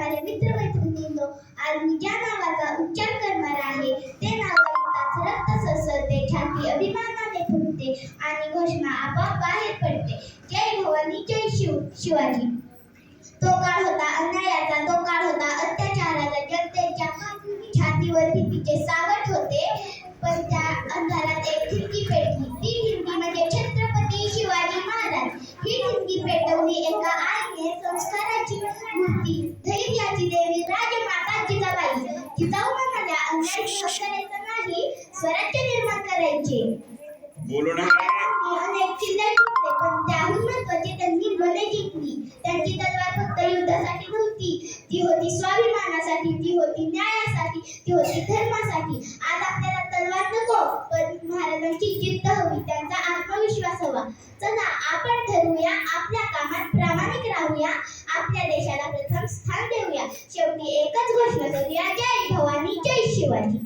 करणारे मित्रमैत्रिणींनो, आज मी ज्या नावाचा उच्चार करणार आहे ते नाव ऐकताच रक्त सळसळते, छाती अभिमानाने फुटते आणि घोषणा आपोआप बाहेर पडते. जय भवानी, जय शिवाजी. तो काळ होता अन्यायाचा, तो काळ होता अत्याचाराचा. जनतेच्या छातीवर भीतीचे सावट होते, पण त्या अंधारात एक ठिणगी पेटली. ती ठिणगी म्हणजे छत्रपती शिवाजी महाराज. ही ठिणगी पेटवली एका आईने, संस्काराची मूर्ती, धैर्याची देवी राजमाता जिजाबाई. जिजाऊ म्हणाल्या, अन्याय सहन करायचा नाही, स्वराज्य निर्माण करायचे. बोलो ना. अनेक किल्ले जिंकले, पण त्याहून महत्त्वाचे त्यांनी बले जिंकली. त्यांची तलवार फक्त युद्धासाठी नव्हती, ती होती स्वाभिमानासाठी, ती होती न्यायासाठी, ती होती धर्मासाठी. आज आपल्याला तलवार नको, पण महाराजांची जिद्द हवी, त्यांचा आत्मविश्वास हवा. चला आपण ठरवूया, आपल्या कामात प्रामाणिक राहूया, आपल्या देशाला प्रथम स्थान देऊया. शेवटी एकच घोषणा करूया, जय भवानी, जय शिवाजी.